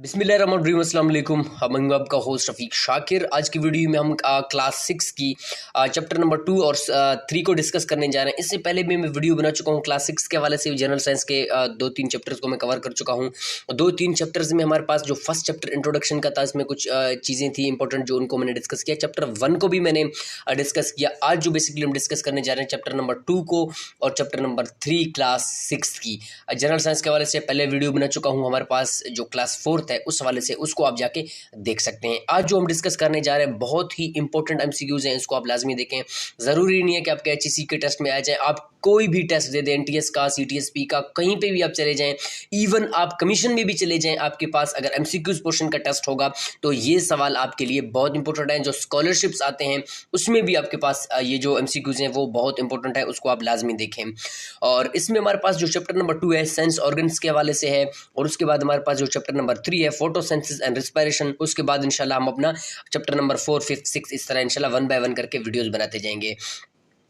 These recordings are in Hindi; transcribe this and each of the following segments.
बिस्मिल्लाहिर्रहमानिर्रहीम, अस्सलाम वालेकुम। मैं हूं आपका होस्ट रफ़ीक शाकिर। आज की वीडियो में हम क्लास 6 की चैप्टर नंबर 2 और 3 को डिस्कस करने जा रहे हैं। इससे पहले भी मैं वीडियो बना चुका हूं क्लास 6 के हवाले से। जनरल साइंस के 2-3 चैप्टर्स को मैं कवर कर चुका हूं। 2-3 चैप्टर्स में हमारे पास जो फर्स्ट चैप्टर इंट्रोडक्शन का था, इसमें कुछ चीज़ें थी इंपॉर्टेंट जो उनको मैंने डिस्कस किया। चैप्टर 1 को भी मैंने डिस्कस किया। आज जो बेसिकली हम डिस्कस करने जा रहे हैं चैप्टर नंबर 2 को और चैप्टर नंबर 3 क्लास 6 की। जनरल साइंस के हवाले से पहले वीडियो बना चुका हूँ। हमारे पास जो क्लास 4 है उस हवाले से उसको आप जाके देख सकते हैं। आज जो हम डिस्कस करने जा रहे हैं बहुत ही इंपॉर्टेंट एमसीक्यूज हैं, इसको आप लाजमी देखें। ज़रूरी नहीं है कि आपके एचईसी के टेस्ट में आ जाए, आप कोई भी टेस्ट दे दें, एनटीएस का, सीटीएसपी का, कहीं पे भी आप चले जाएं, इवन आप कमीशन में भी चले जाएं, आपके पास अगर एमसीक्यूज पोर्शन का टेस्ट होगा तो ये सवाल आपके लिए बहुत इंपॉर्टेंट है। जो स्कॉलरशिप्स आते हैं उसमें भी आपके पास ये जो एमसीक्यूज हैं वो बहुत इंपॉर्टेंट है, उसको आप लाजमी देखें। और इसमें हमारे पास जो चैप्टर नंबर 2 है सेंस ऑर्गन्स के हवाले से है, और उसके बाद हमारे पास जो चैप्टर नंबर 3 है फोटोसिंथेसिस एंड रेस्पिरेशन। उसके बाद इंशाल्लाह हम अपना चैप्टर नंबर 4, 5, 6 इस तरह इंशाल्लाह 1 बाय 1 करके वीडियोस बनाते जाएंगे।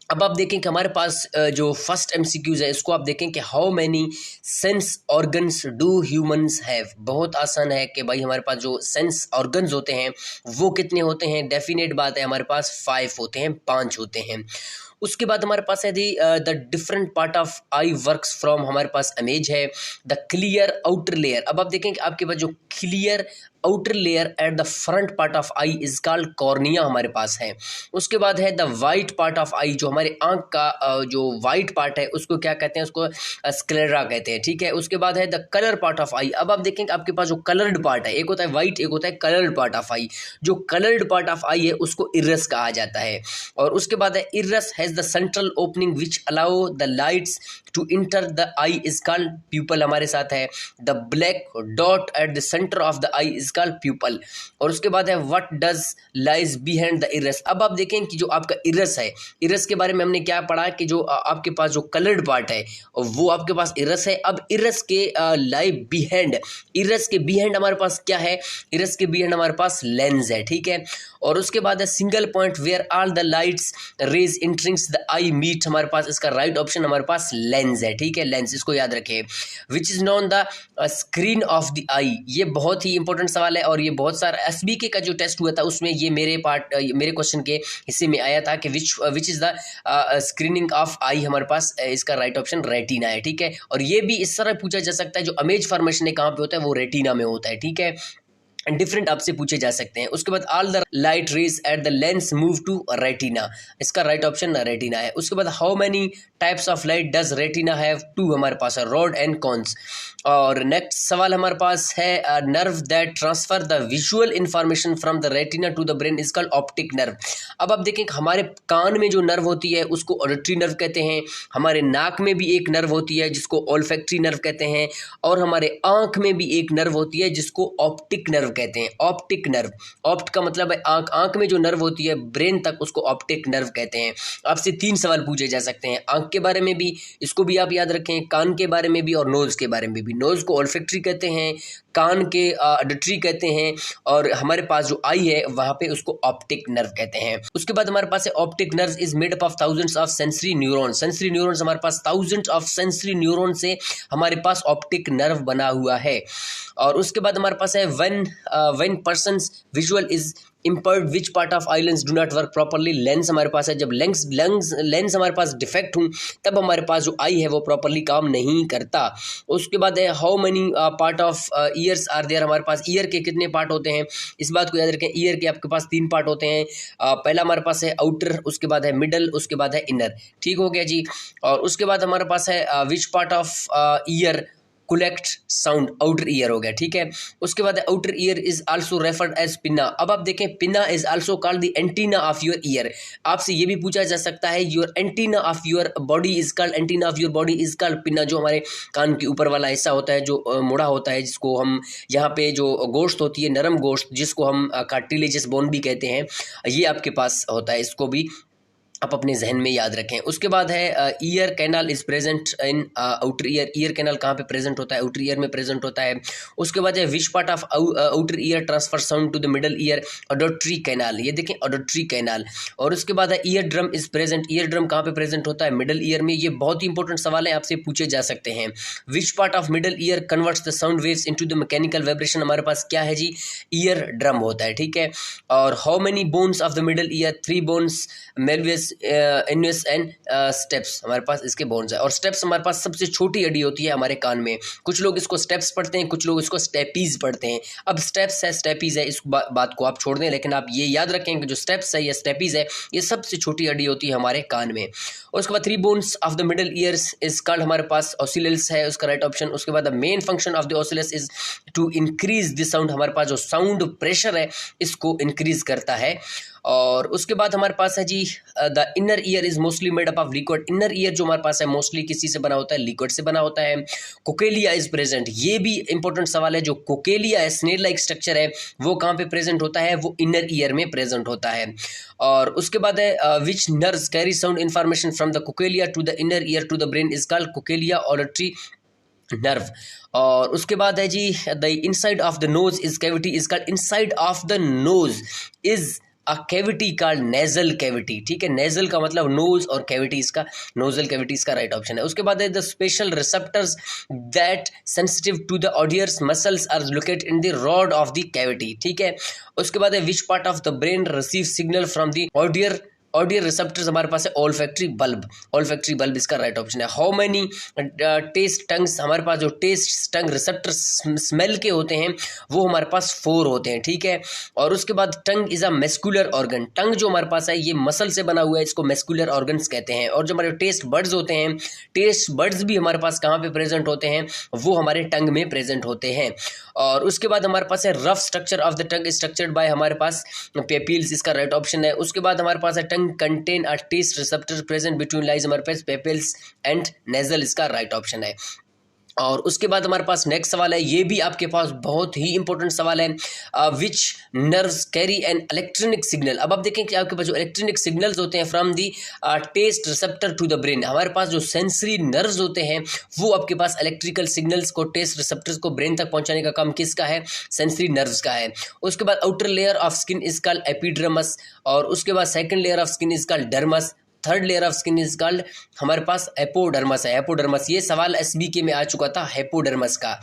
अब आप देखें कि हमारे पास जो फर्स्ट एमसीक्यूज है इसको आप देखें कि how many sense organs do humans have. बहुत आसान है कि भाई हमारे पास जो सेंस ऑर्गन्स होते हैं वो कितने होते हैं। डेफिनेट बात है, हमारे पास 5 होते हैं, 5 होते हैं। उसके बाद हमारे पास है the different part of I works from, हमारे पास इमेज है द क्लियर आउटर लेयर। अब आप देखें कि आपके पास जो clear outer layer at the front part of I is called cornea हमारे पास है। उसके बाद है द वाइट पार्ट ऑफ आई, जो हमारे आंख का जो वाइट पार्ट है उसको क्या कहते हैं, उसको स्क्लेरा कहते हैं, ठीक है। उसके बाद है द कलर पार्ट ऑफ आई। अब आप देखें कि आपके पास जो कलर्ड पार्ट है, एक होता है वाइट, एक होता है कलर्ड पार्ट ऑफ आई। जो कलर्ड पार्ट ऑफ आई है उसको इरस कहा जाता है। और उसके बाद है iris has the central opening which allow the lights to enter the eye is called pupil हमारे साथ है। The black dot at the centre of the eye is called pupil. और उसके बाद है what does lies behind the iris. अब आप देखें कि जो आपका इरस है, इरस के बारे में हमने क्या पढ़ा कि जो आपके पास जो कलर्ड पार्ट है वो आपके पास इरस है। अब इरस के लाई बिहाइंड, इरस के बिहाइंड हमारे पास क्या है, इरस के बिहाइंड हमारे पास लेंस है, ठीक है। और उसके बाद है single point where all the lights rays entering the eye meet, हमारे पास इसका राइट ऑप्शन हमारे पास लेंस है, ठीक है, लेंस, इसको याद रखें। Which is known the screen of the eye, ये बहुत ही इंपॉर्टेंट सवाल है और ये बहुत सारा एसबीके का जो टेस्ट हुआ था उसमें ये मेरे क्वेश्चन के हिस्से में आया था कि which is the screening of eye, हमारे पास इसका राइट ऑप्शन रेटिना है, ठीक है। और ये भी इस तरह पूछा जा सकता है जो इमेज फॉर्मेशन है कहाँ पे होता है, वो रेटिना में होता है, ठीक है। डिफरेंट आपसे पूछे जा सकते हैं। उसके बाद all the light rays at the lens move to retina, इसका राइट ऑप्शन रेटिना है। उसके बाद how many types of light does retina have, 2 हमारे पास है, रॉड एंड कॉन्स। और नेक्स्ट सवाल हमारे पास है nerve that transfer the visual information from the retina to the brain is called optic nerve. अब आप देखें हमारे कान में जो नर्व होती है उसको ऑडिटरी नर्व कहते हैं, हमारे नाक में भी एक नर्व होती है जिसको ओल्फैक्टरी नर्व कहते हैं, और हमारे आंख में भी एक नर्व होती है जिसको ऑप्टिक नर्व कहते हैं। ऑप्टिक नर्व, ऑप्ट का मतलब है आंख, आंख में जो नर्व होती है ब्रेन तक उसको ऑप्टिक नर्व कहते हैं। आपसे 3 सवाल पूछे जा सकते हैं, आंख के बारे में भी, इसको भी आप याद रखें, कान के बारे में भी और नोज के बारे में भी। नोज को ओल्फैक्टरी कहते हैं, कान के ऑडिटरी कहते हैं, और हमारे पास जो आई है वहां पे उसको ऑप्टिक नर्व कहते हैं। उसके बाद हमारे पास है optic nerve is made up of thousands of sensory neurons. Sensory neurons हमारे पास थाउजेंड्स ऑफ सेंसरी न्यूरॉन से हमारे पास ऑप्टिक नर्व बना हुआ है। और उसके बाद हमारे पास है when persons visual is impaired which part of eye lens do not work properly, lens हमारे पास है। जब लेंस हमारे पास डिफेक्ट हूँ तब हमारे पास जो आई है वो प्रॉपरली काम नहीं करता। उसके बाद है how many part of ears are there, हमारे पास ईयर के कितने पार्ट होते हैं, इस बात को याद रखें। ईयर के आपके पास 3 पार्ट होते हैं, पहला हमारे पास है आउटर, उसके बाद है मिडल, उसके बाद है इनर, ठीक हो गया जी। और उसके बाद हमारे पास है which part of ear collect sound, outer ear हो गया, ठीक है। उसके बाद outer ear is also referred as pinna. अब आप देखें pinna is also called the antenna of your ear. आपसे ये भी पूछा जा सकता है your antenna of your body is called, antenna of your body is called pinna. जो हमारे कान के ऊपर वाला हिस्सा होता है जो मुड़ा होता है, जिसको हम यहाँ पे जो गोश्त होती है, नरम गोश्त, जिसको हम कार्टिलेजस बोन भी कहते हैं, ये आपके पास होता है, इसको भी आप अपने जहन में याद रखें। उसके बाद है ear canal is present in outer ear. Ear canal कहाँ पे प्रेजेंट होता है? आउटर ईयर में प्रेजेंट होता है। उसके बाद है which part of outer ear transfer sound to the middle ear? Auditory canal. ये देखें ऑडिटरी कैनाल। और उसके बाद है ear drum is present. Ear drum कहाँ पे प्रेजेंट होता है? मिडल ईयर में। ये बहुत ही इंपॉर्टेंट सवाल है, आपसे पूछे जा सकते हैं। विच part of middle ear converts the sound waves into the mechanical vibration? हमारे पास क्या है जी? ईयर ड्रम होता है, ठीक है। और how many bones of the middle ear? 3 bones, malleus, incus and stapes. हमारे पास इसके बोन्स है। और स्टेप्स हमारे पास सबसे छोटी हड्डी होती है हमारे कान में। कुछ लोग इसको स्टेप्स पढ़ते हैं, कुछ लोग इसको स्टेपीज पढ़ते हैं। अब स्टेप्स है, स्टेपीज है, इस बात को आप छोड़ दें, लेकिन आप ये याद रखें कि जो स्टेप्स है या स्टेपीज है, ये सबसे छोटी हड्डी होती है हमारे कान में। और उसके बाद 3 bones of the middle ears is called, हमारे पास ऑसिलस है उसका राइट ऑप्शन। उसके बाद the main function of the ossicles is to increase the sound. हमारे पास जो साउंड प्रेशर है इसको इंक्रीज करता है। और उसके बाद हमारे पास है जी the inner ear is mostly made up of liquid. Inner ear जो हमारे पास है मोस्टली किसी से बना होता है? लिक्विड से बना होता है। कोकेलिया इज प्रेजेंट। ये भी इंपॉर्टेंट सवाल है। जो कोकेलिया है, स्नेल लाइक स्ट्रक्चर है, वो कहाँ पे प्रेजेंट होता है? वो इनर ईयर में प्रेजेंट होता है। और उसके बाद है which nerves carry sound information from the cochlea to the inner ear to the brain is called cochlea auditory nerve. और उसके बाद है जी the inside of the nose is cavity is called, inside of the nose is a cavity called nasal cavity, ठीक है। नेजल का मतलब नोज और कैविटी इसका नोजल कैविटी इसका राइट ऑप्शन है। उसके बाद है the special receptors that sensitive to the odours muscles are located in the rod of the cavity, ठीक है। उसके बाद है which part of the brain receive signal from the odour receptors? हमारे पास है ओल्फैक्टरी बल्ब। ओल्फैक्टरी बल्ब इसका राइट ऑप्शन है। How many taste tongues? हमारे पास जो टेस्ट टंग रिसेप्टर्स स्मेल के होते हैं वो हमारे पास 4 होते हैं, ठीक है। और उसके बाद tongue is a muscular organ. टंग जो हमारे पास है ये मसल से बना हुआ है, इसको मेस्कुलर ऑर्गन्स कहते हैं। और जो हमारे टेस्ट बर्ड्स होते हैं, टेस्ट बर्ड्स भी हमारे पास कहाँ पे प्रेजेंट होते हैं? वो हमारे टंग में प्रेजेंट होते हैं। और उसके बाद हमारे पास है rough structure of the tongue structured by, हमारे पास पेपिल्स इसका राइट ऑप्शन है। उसके बाद हमारे पास है टंग contain a taste receptor present between lies हमारे पास पेपिल्स एंड नेजल इसका राइट ऑप्शन है। और उसके बाद हमारे पास नेक्स्ट सवाल है, ये भी आपके पास बहुत ही इंपॉर्टेंट सवाल है। Which nerves carry an electronic signal? अब आप देखें कि आपके पास जो इलेक्ट्रॉनिक सिग्नल्स होते हैं from the taste receptor to the brain, हमारे पास जो सेंसरी नर्व्स होते हैं वो आपके पास इलेक्ट्रिकल सिग्नल्स को टेस्ट रिसेप्टर्स को ब्रेन तक पहुंचाने का काम किसका है? सेंसरी नर्व्स का है। उसके बाद outer layer of skin is called epidermis. और उसके बाद second layer of skin is called dermis. Third layer of skin is called हमारे पास एपोडर्मस है। एपोडर्मस, ये सवाल एसबीके में आ चुका था एपोडर्मस का।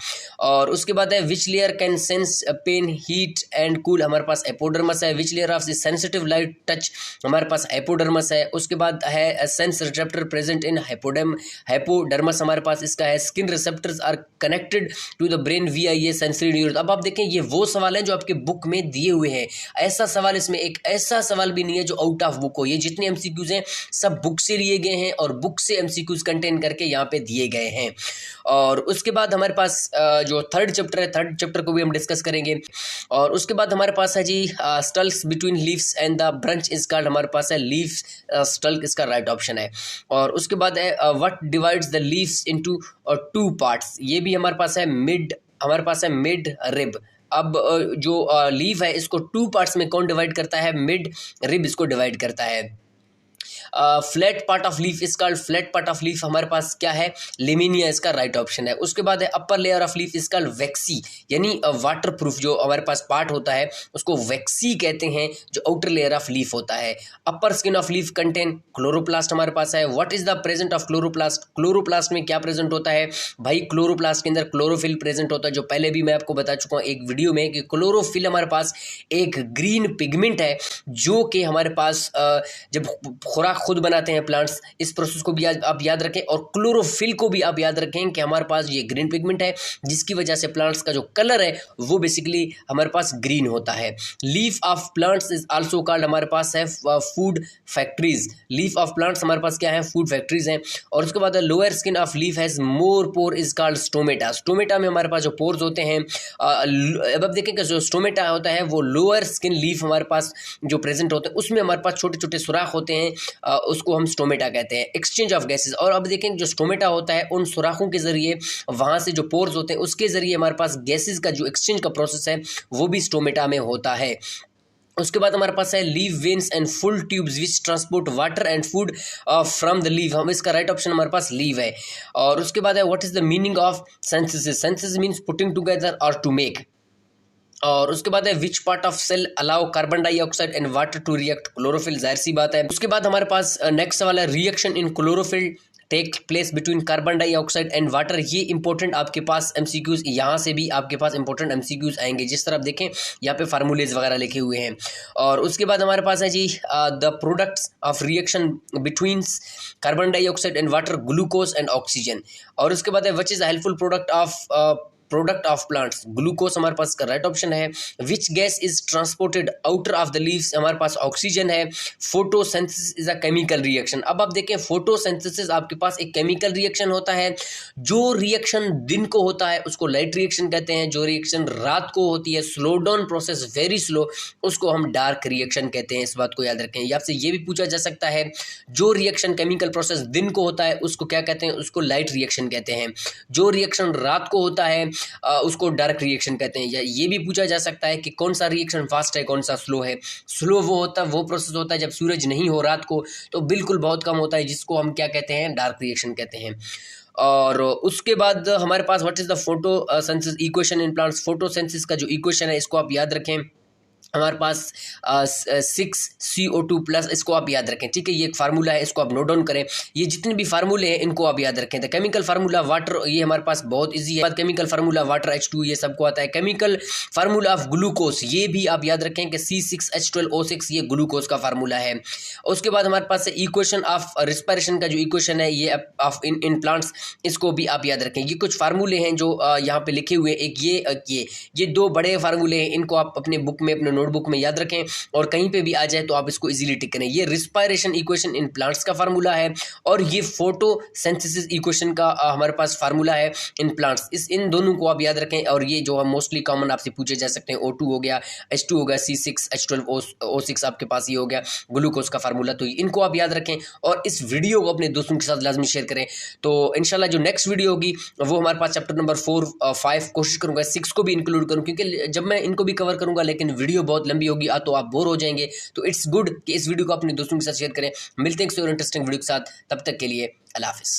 और उसके बाद है which layer can sense pain heat and cool? हमारे पास एपोडर्मस है। Which layer of sensitive light touch? हमारे पास एपोडर्मस है। उसके बाद है sense receptor present in hypodermis, हमारे पास इसका है। Skin receptors are connected to the brain we ये सेंसरी न्यूरॉन। अब आप देखें ये वो सवाल है जो आपके बुक में दिए हुए हैं। ऐसा सवाल, इसमें एक ऐसा सवाल भी नहीं है जो आउट ऑफ बुक हो। ये जितने एमसीक्यूज हैं सब बुक से लिए गए हैं और बुक से एमसीक्यूज कंटेन करके यहाँ पे दिए गए हैं। और उसके बाद हमारे पास जो थर्ड चैप्टर है, थर्ड चैप्टर को भी हम डिस्कस करेंगे। और उसके बाद हमारे पास है जी stalks between leaves and the branch is called, हमारे पास है लीफ स्टल्क इसका राइट ऑप्शन है। और उसके बाद है what divides the leaves into 2 parts? ये भी हमारे पास है हमारे पास है मिड रिब। अब जो लीफ है इसको 2 पार्ट्स में कौन डिवाइड करता है? मिड रिब इसको डिवाइड करता है। Flat part of leaf is called, flat part of leaf हमारे पास क्या है? लेमिनिया इसका राइट ऑप्शन है। उसके बाद है upper layer of leaf is called waxy, यानी वाटर प्रूफ जो हमारे पास पार्ट होता है उसको वैक्सी कहते हैं, जो आउटर लेयर ऑफ लीफ होता है। Upper skin of leaf contain chloroplast हमारे पास है। What is the present of chloroplast? Chloroplast में क्या प्रेजेंट होता है भाई? क्लोरोप्लास्ट के अंदर क्लोरोफिल प्रेजेंट होता है, जो पहले भी मैं आपको बता चुका हूँ एक वीडियो में कि क्लोरोफिल हमारे पास एक ग्रीन पिगमेंट है जो कि हमारे पास जब खुराक खुद बनाते हैं प्लांट्स, इस प्रोसेस को भी आप याद रखें। और क्लोरोफिल को भी आप याद रखें कि हमारे पास ये ग्रीन पिगमेंट है जिसकी वजह से प्लांट्स का जो कलर है वो बेसिकली हमारे पास ग्रीन होता है। Leaf of plants is also called, हमारे पास है food factories. Leaf of plants हमारे पास क्या है? फूड फैक्ट्रीज हैं। और उसके बाद lower skin of leaf has more pour is called stomata. Stomata में हमारे पास जो पोर्स होते हैं, अब देखें कि जो स्टोमेटा होता है वो लोअर स्किन लीफ हमारे पास जो प्रेजेंट होते हैं उसमें हमारे पास छोटे छोटे सुराख होते हैं, उसको हम स्टोमेटा कहते हैं। एक्सचेंज ऑफ गैसेस, और अब देखें जो स्टोमेटा होता है उन सुराखों के जरिए वहाँ से जो पोर्स होते हैं उसके जरिए हमारे पास गैसेस का जो एक्सचेंज का प्रोसेस है वो भी स्टोमेटा में होता है। उसके बाद हमारे पास है leave veins and full tubes which transport water and food from the leave. हम इसका राइट ऑप्शन हमारे पास लीव है। और उसके बाद है what is the meaning of synthesis. Synthesis means putting together और टू मेक। और उसके बाद है which part of cell allow carbon dioxide and water to react. Chlorophyll, जाहिर सी बात है। उसके बाद हमारे पास नेक्स्ट सवाल है reaction in chlorophyll take place between carbon dioxide and water. ये इंपॉर्टेंट आपके पास एमसीक्यूज, यहाँ से भी आपके पास इंपॉर्टेंट एमसीक्यूज आएंगे। जिस तरह आप देखें यहाँ पे फार्मूलेज वगैरह लिखे हुए हैं। और उसके बाद हमारे पास है जी the products of reaction between carbon dioxide and water, glucose and oxygen. और उसके बाद है which is helpful product of plants. Glucose हमारे पास का राइट ऑप्शन है। Which gas is transported outer of the leaves, हमारे पास ऑक्सीजन है। Photosynthesis is a chemical reaction. अब आप देखें फोटोसिंथेसिस आपके पास एक केमिकल रिएक्शन होता है। जो रिएक्शन दिन को होता है उसको लाइट रिएक्शन कहते हैं। जो रिएक्शन रात को होती है, slow down process, very slow, उसको हम डार्क रिएक्शन कहते हैं। इस बात को याद रखें। या आपसे ये भी पूछा जा सकता है जो रिएक्शन केमिकल प्रोसेस दिन को होता है उसको क्या कहते हैं, उसको लाइट रिएक्शन कहते हैं। जो रिएक्शन रात को होता है उसको डार्क रिएक्शन कहते हैं। या ये भी पूछा जा सकता है कि कौन सा रिएक्शन फास्ट है, कौन सा स्लो है। स्लो वो प्रोसेस होता है जब सूरज नहीं हो रात को, तो बिल्कुल बहुत कम होता है, जिसको हम क्या कहते हैं, डार्क रिएक्शन कहते हैं। और उसके बाद हमारे पास what is the photosynthesis equation in plants. Photosynthesis का जो इक्वेशन है इसको आप याद रखें। हमारे पास 6CO2+, इसको आप याद रखें, ठीक है। ये एक फार्मूला है, इसको आप नोट डाउन करें। ये जितने भी फार्मूले हैं इनको आप याद रखें। द केमिकल फार्मूला वाटर, ये हमारे पास बहुत इजी है। केमिकल फार्मूला वाटर H2 ये सबको आता है। केमिकल फार्मूला ऑफ ग्लूकोज ये भी आप याद रखें कि C6H12O6 ये ग्लूकोज का फार्मूला है। उसके बाद हमारे पास इक्वेशन ऑफ रिस्पायरेशन का जो इक्वेशन है ये ऑफ इन प्लांट्स, इसको भी आप याद रखें। ये कुछ फार्मूले हैं जो यहाँ पे लिखे हुए हैं। एक ये दो बड़े फार्मूले हैं, इनको आप अपने बुक में, अपने नोटबुक में याद रखें और कहीं पे भी आ जाए तो आप इसको इजीली टिक करें। ये रिस्पायरेशन इक्वेशन इन प्लांट्स का फार्मूला है और ये फोटोसिंथेसिस इक्वेशन का हमारे पास फार्मूला है इन प्लांट्स। इन दोनों को आप याद रखें। और ये जो हम मोस्टली कॉमन आपसे पूछे जा सकते हैं, O2 हो गया, H2 हो गया, C6H12O6 आपके पास ये हो गया ग्लूकोज का फार्मूला। तो इनको आप याद रखें और इस वीडियो को अपने दोस्तों के साथ लाजमी शेयर करें। तो इंशाल्लाह जो नेक्स्ट वीडियो होगी वो हमारे पास चैप्टर नंबर 4, 5, कोशिश करूंगा 6 को भी इंक्लूड करूं, क्योंकि जब मैं इनको भी कवर करूंगा लेकिन वीडियो बहुत लंबी होगी तो आप बोर हो जाएंगे। तो इट्स गुड कि इस वीडियो को अपने दोस्तों के साथ शेयर करें। मिलते हैं किसी और इंटरेस्टिंग वीडियो के साथ, तब तक के लिए अल्लाह हाफिज़।